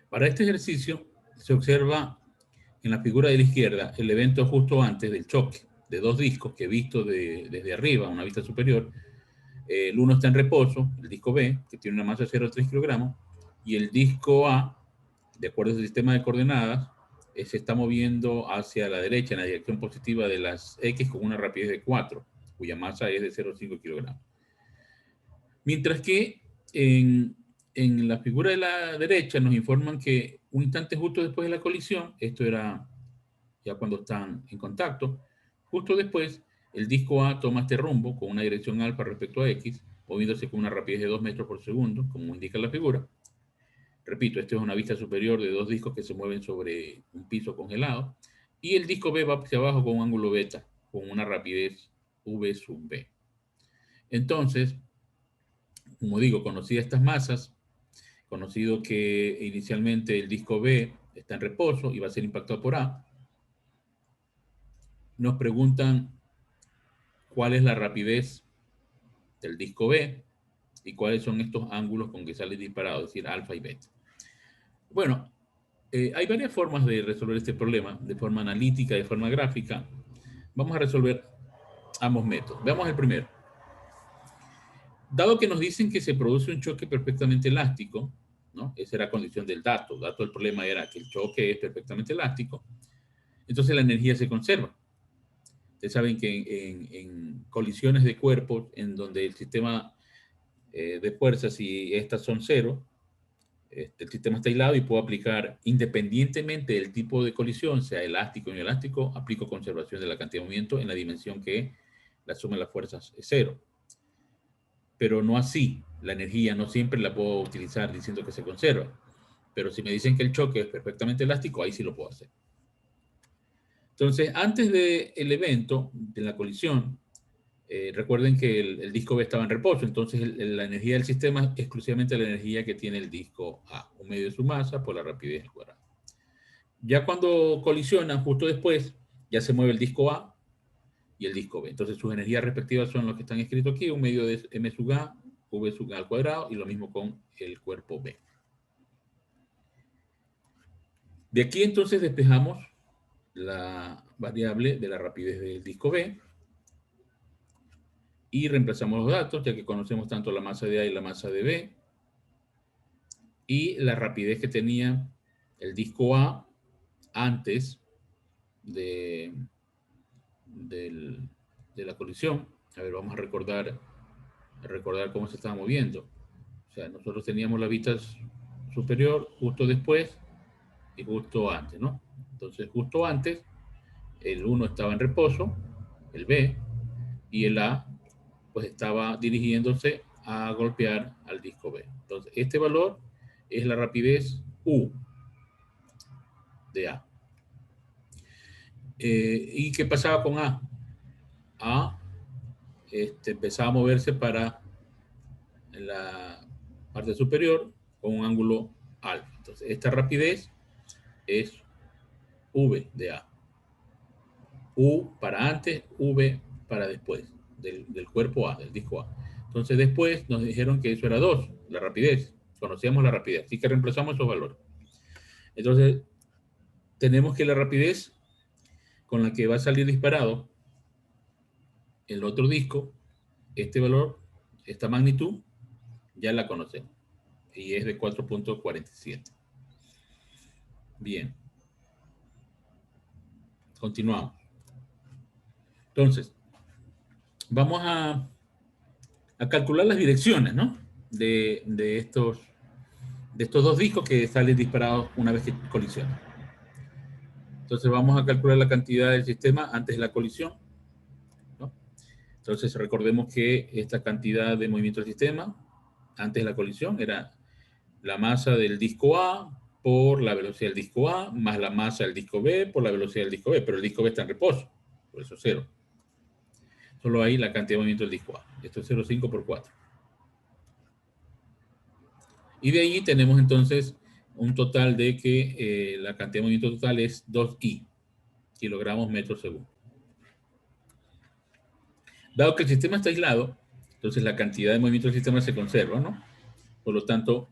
Para este ejercicio se observa en la figura de la izquierda el evento justo antes del choque de dos discos que visto desde arriba, una vista superior. El uno está en reposo, el disco B, que tiene una masa de 0,3 kilogramos, y el disco A, de acuerdo al sistema de coordenadas, se está moviendo hacia la derecha en la dirección positiva de las X con una rapidez de 4, cuya masa es de 0,5 kilogramos. Mientras que en la figura de la derecha nos informan que un instante justo después de la colisión, esto era ya cuando están en contacto, justo después el disco A toma este rumbo con una dirección alfa respecto a X, moviéndose con una rapidez de 2 metros por segundo, como indica la figura. Repito, esto es una vista superior de dos discos que se mueven sobre un piso congelado, y el disco B va hacia abajo con un ángulo beta, con una rapidez V sub B. Entonces, como digo, conocida estas masas, conocido que inicialmente el disco B está en reposo y va a ser impactado por A, nos preguntan cuál es la rapidez del disco B y cuáles son estos ángulos con que sale disparado, es decir, alfa y beta. Bueno, hay varias formas de resolver este problema, de forma analítica, de forma gráfica. Vamos a resolver ambos métodos. Veamos el primero. Dado que nos dicen que se produce un choque perfectamente elástico, ¿no? Esa era la condición del dato. El dato del problema era que el choque es perfectamente elástico, entonces la energía se conserva. Ustedes saben que en colisiones de cuerpos, en donde el sistema de fuerzas y estas son cero, el sistema está aislado y puedo aplicar, independientemente del tipo de colisión, sea elástico o inelástico, aplico conservación de la cantidad de movimiento en la dimensión que la suma de las fuerzas es cero. Pero no así, la energía no siempre la puedo utilizar diciendo que se conserva. Pero si me dicen que el choque es perfectamente elástico, ahí sí lo puedo hacer. Entonces, antes del evento, de la colisión, recuerden que el disco B estaba en reposo, entonces la energía del sistema es exclusivamente la energía que tiene el disco A, un medio de su masa por la rapidez al cuadrado. Ya cuando colisionan, justo después, ya se mueve el disco A y el disco B. Entonces sus energías respectivas son los que están escritos aquí, un medio de m sub A, v sub A al cuadrado, y lo mismo con el cuerpo B. De aquí entonces despejamos la variable de la rapidez del disco B y reemplazamos los datos, ya que conocemos tanto la masa de A y la masa de B, y la rapidez que tenía el disco A antes de, de la colisión. A ver, vamos a recordar cómo se estaba moviendo. O sea, nosotros teníamos la vista superior justo después y justo antes, ¿no? Entonces, justo antes, el 1 estaba en reposo, el B, y el A, pues estaba dirigiéndose a golpear al disco B. Entonces, este valor es la rapidez U de A. ¿Y qué pasaba con A? A empezaba a moverse para la parte superior con un ángulo alfa. Entonces, esta rapidez es V de A. U para antes, V para después, del cuerpo A, del disco A. Entonces, después nos dijeron que eso era 2, la rapidez. Conocíamos la rapidez, así que reemplazamos esos valores. Entonces, tenemos que la rapidez con la que va a salir disparado el otro disco, este valor, esta magnitud, ya la conocemos. Y es de 4.47. Bien. Continuamos. Entonces, vamos a calcular las direcciones, ¿no? De estos dos discos que salen disparados una vez que colisionan. Entonces vamos a calcular la cantidad del sistema antes de la colisión, ¿no? Entonces recordemos que esta cantidad de movimiento del sistema antes de la colisión era la masa del disco A por la velocidad del disco A, más la masa del disco B por la velocidad del disco B, pero el disco B está en reposo, por eso 0. Solo ahí la cantidad de movimiento del disco A. Esto es 0,5 por 4. Y de ahí tenemos entonces un total de que la cantidad de movimiento total es 2i, kilogramos metros segundo. Dado que el sistema está aislado, entonces la cantidad de movimiento del sistema se conserva, ¿no? Por lo tanto,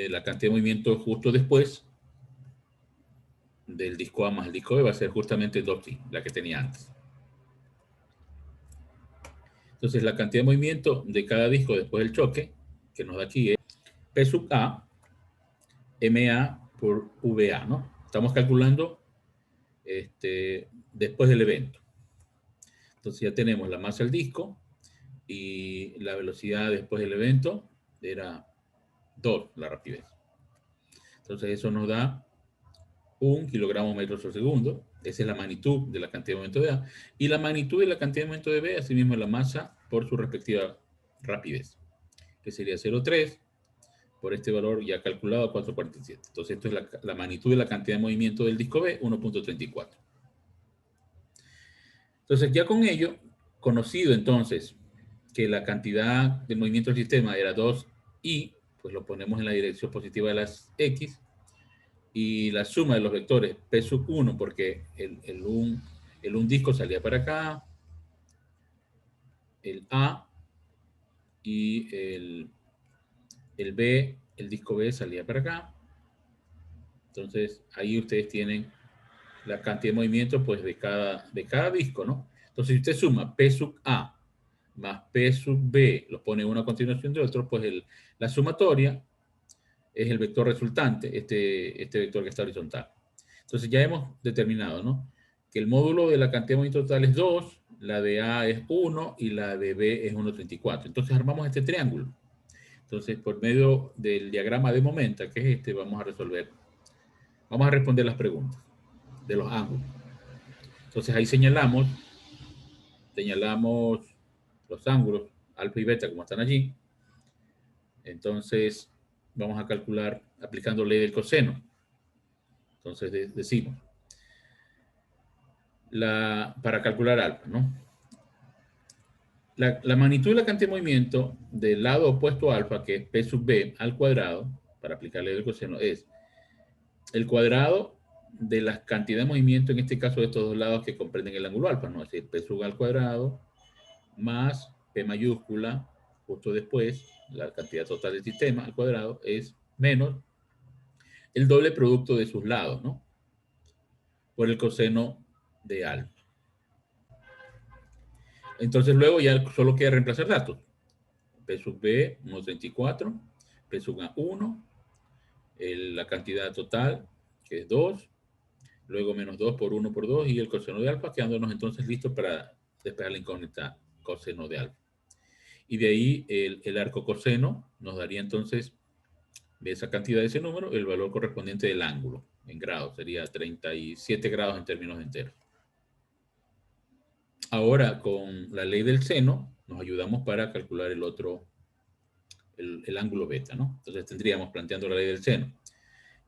la cantidad de movimiento justo después del disco A más el disco B va a ser justamente 2i, la que tenía antes. Entonces, la cantidad de movimiento de cada disco después del choque, que nos da aquí, es P sub A, MA por VA, ¿no? Estamos calculando después del evento. Entonces, ya tenemos la masa del disco y la velocidad después del evento era 2, la rapidez. Entonces, eso nos da 1 kilogramo metro por segundo. Esa es la magnitud de la cantidad de movimiento de A. Y la magnitud de la cantidad de movimiento de B, asimismo, es la masa por su respectiva rapidez, que sería 0,3 por este valor ya calculado, 4,47. Entonces, esto es la magnitud de la cantidad de movimiento del disco B, 1,34. Entonces, ya con ello, conocido entonces que la cantidad de movimiento del sistema era 2i, pues lo ponemos en la dirección positiva de las x, y la suma de los vectores P sub 1, porque el un disco salía para acá, el A, y el B, el disco B salía para acá. Entonces, ahí ustedes tienen la cantidad de movimiento pues, de cada disco, ¿no? Entonces, si usted suma P sub A más P sub B, los pone uno a continuación de otro, pues la sumatoria es el vector resultante, este vector que está horizontal. Entonces, ya hemos determinado, ¿no? Que el módulo de la cantidad de movimiento total es 2, la de A es 1 y la de B es 1,34. Entonces, armamos este triángulo. Entonces, por medio del diagrama de momenta, que es vamos a responder las preguntas de los ángulos. Entonces, ahí señalamos los ángulos alfa y beta como están allí. Entonces, vamos a calcular aplicando ley del coseno. Entonces, decimos, para calcular alfa, ¿no? La magnitud de la cantidad de movimiento del lado opuesto a alfa, que es P sub B al cuadrado, para aplicar ley del coseno, es el cuadrado de la cantidad de movimiento, en este caso de estos dos lados que comprenden el ángulo alfa, ¿no? Es decir, P sub A al cuadrado más P mayúscula, justo después, la cantidad total del sistema al cuadrado, es menos el doble producto de sus lados, ¿no? Por el coseno de alfa. Entonces luego ya solo queda reemplazar datos. P sub B, 1,34, P sub A, 1, la cantidad total, que es 2, luego menos 2 por 1 por 2 y el coseno de alfa, quedándonos entonces listos para despejar la incógnita coseno de alfa. Y de ahí el arco coseno nos daría entonces de esa cantidad de ese número el valor correspondiente del ángulo en grados, sería 37 grados en términos enteros. Ahora con la ley del seno nos ayudamos para calcular el ángulo beta, ¿no? Entonces tendríamos, planteando la ley del seno,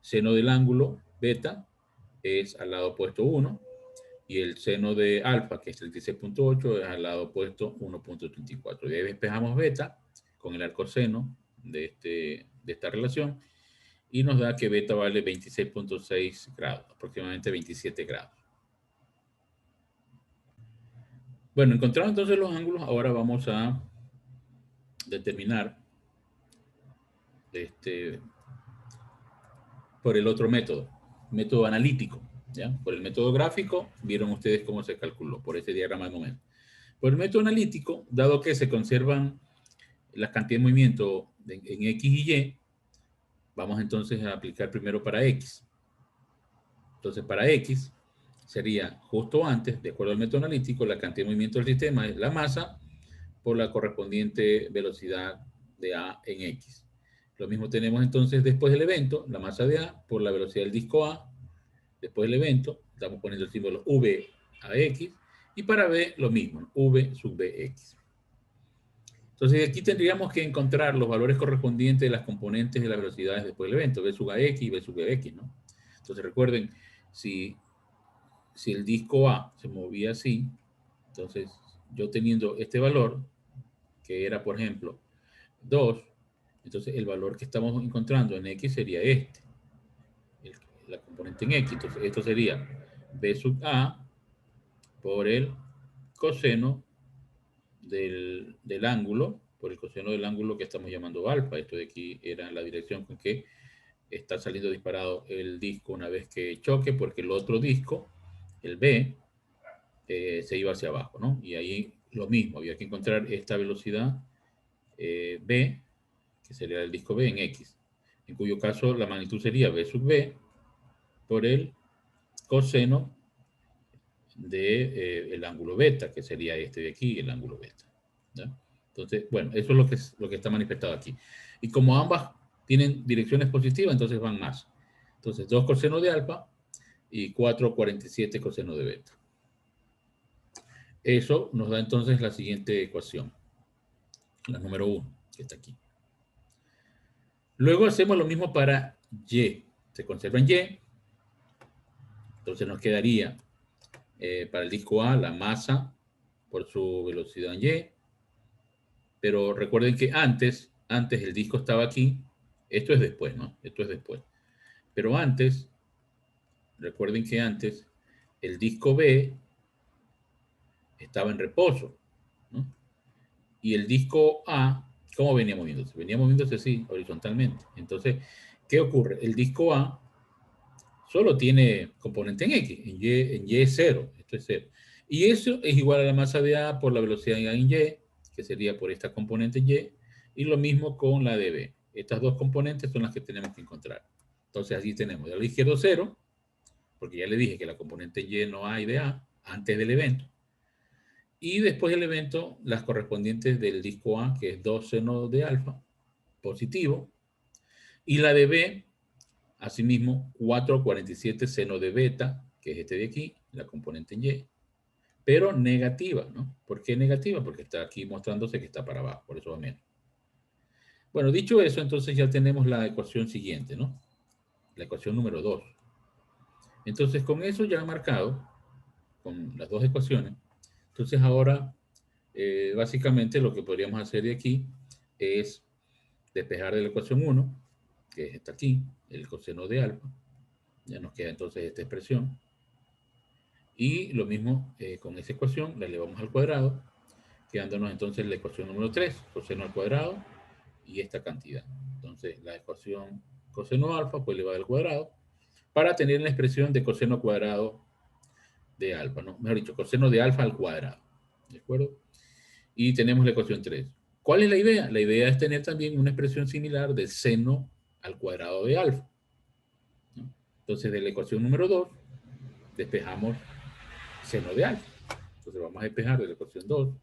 seno del ángulo beta es al lado opuesto 1 y el seno de alfa, que es 36,8, es al lado opuesto 1,34. Y ahí despejamos beta con el arco seno de esta relación y nos da que beta vale 26,6 grados, aproximadamente 27 grados. Bueno, encontrados entonces los ángulos, ahora vamos a determinar por el otro método analítico, ¿ya? Por el método gráfico, vieron ustedes cómo se calculó, por ese diagrama de momento. Por el método analítico, dado que se conservan las cantidades de movimiento en X y Y, vamos entonces a aplicar primero para X. Entonces, para X sería justo antes, de acuerdo al método analítico, la cantidad de movimiento del sistema es la masa por la correspondiente velocidad de A en X. Lo mismo tenemos entonces después del evento, la masa de A por la velocidad del disco A. Después del evento, estamos poniendo el símbolo V a X. Y para B, lo mismo, V sub BX. Entonces, aquí tendríamos que encontrar los valores correspondientes de las componentes de las velocidades después del evento, V sub AX y V sub BX, ¿no? Entonces, recuerden, si el disco A se movía así, entonces yo teniendo este valor, que era, por ejemplo, 2, entonces el valor que estamos encontrando en X sería la componente en X. Entonces, esto sería B sub A por el coseno del ángulo por el coseno del ángulo que estamos llamando alfa. Esto de aquí era la dirección con que está saliendo disparado el disco una vez que choque, porque el otro disco, el B, se iba hacia abajo, ¿no? Y ahí lo mismo, había que encontrar esta velocidad B, que sería el disco B en X, en cuyo caso la magnitud sería B sub B por el coseno de el ángulo beta, que sería este de aquí, el ángulo beta. ¿Ya? Entonces, bueno, eso es lo que está manifestado aquí. Y como ambas tienen direcciones positivas, entonces van más. Entonces, 2 coseno de alfa y 4,47 coseno de beta. Eso nos da entonces la siguiente ecuación, la número 1, que está aquí. Luego hacemos lo mismo para Y. Se conserva en Y. Entonces nos quedaría para el disco A la masa por su velocidad en Y. Pero recuerden que antes el disco estaba aquí. Esto es después, ¿no? Esto es después. Pero antes, recuerden que antes el disco B estaba en reposo, ¿no? Y el disco A, ¿cómo venía moviéndose? Venía moviéndose así, horizontalmente. Entonces, ¿qué ocurre? El disco A solo tiene componente en X, en Y es 0, esto es 0. Y eso es igual a la masa de A por la velocidad en Y, que sería por esta componente Y lo mismo con la de B. Estas dos componentes son las que tenemos que encontrar. Entonces, así tenemos del lado izquierdo 0, porque ya le dije que la componente Y no hay de A antes del evento. Y después del evento, las correspondientes del disco A, que es 2 seno de alfa, positivo. Y la de B, asimismo, 4,47 seno de beta, que es este de aquí, la componente en Y, pero negativa, ¿no? ¿Por qué negativa? Porque está aquí mostrándose que está para abajo, por eso va menos. Bueno, dicho eso, entonces ya tenemos la ecuación siguiente, ¿no? La ecuación número 2. Entonces, con eso ya marcado, con las dos ecuaciones, entonces ahora, básicamente lo que podríamos hacer de aquí es despejar de la ecuación 1, que es esta aquí, el coseno de alfa. Ya nos queda entonces esta expresión. Y lo mismo con esa ecuación, la elevamos al cuadrado, quedándonos entonces la ecuación número 3, coseno al cuadrado, y esta cantidad. Entonces, la ecuación coseno alfa fue elevada al cuadrado para tener la expresión de coseno cuadrado de alfa, ¿no? Mejor dicho, coseno de alfa al cuadrado. ¿De acuerdo? Y tenemos la ecuación 3. ¿Cuál es la idea? La idea es tener también una expresión similar de seno al cuadrado de alfa, ¿no? Entonces, de la ecuación número 2, despejamos seno de alfa. Entonces, vamos a despejar de la ecuación 2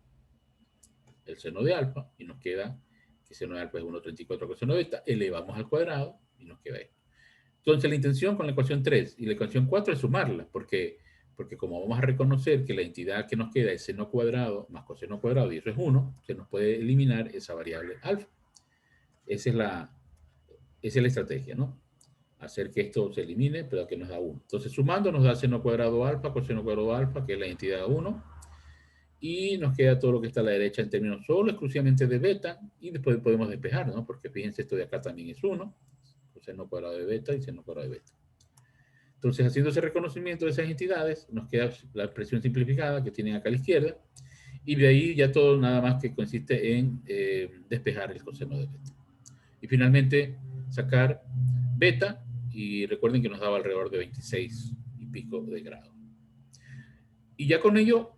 el seno de alfa y nos queda que seno de alfa es 1,34 coseno de beta, elevamos al cuadrado y nos queda esto. Entonces la intención con la ecuación 3 y la ecuación 4 es sumarla, porque como vamos a reconocer que la entidad que nos queda es seno cuadrado más coseno cuadrado y eso es 1, se nos puede eliminar esa variable alfa. Esa es la estrategia, ¿no? Hacer que esto se elimine, pero que nos da 1. Entonces sumando nos da seno cuadrado alfa, coseno cuadrado alfa, que es la entidad 1, y nos queda todo lo que está a la derecha en términos solo exclusivamente de beta, y después podemos despejar, ¿no? Porque fíjense, esto de acá también es 1, seno cuadrado de beta y seno cuadrado de beta. Entonces, haciendo ese reconocimiento de esas entidades, nos queda la expresión simplificada que tienen acá a la izquierda, y de ahí ya todo nada más que consiste en despejar el coseno de beta. Y finalmente, sacar beta, y recuerden que nos daba alrededor de 26 y pico de grado. Y ya con ello,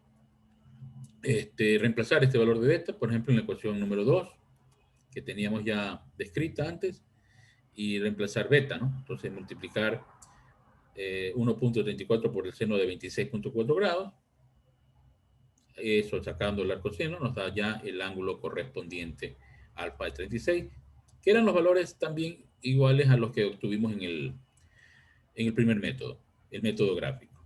reemplazar este valor de beta, por ejemplo, en la ecuación número 2, que teníamos ya descrita antes, y reemplazar beta, ¿no? Entonces, multiplicar 1,34 por el seno de 26,4 grados. Eso sacando el arcoseno nos da ya el ángulo correspondiente alfa de 36, que eran los valores también iguales a los que obtuvimos en el primer método, el método gráfico.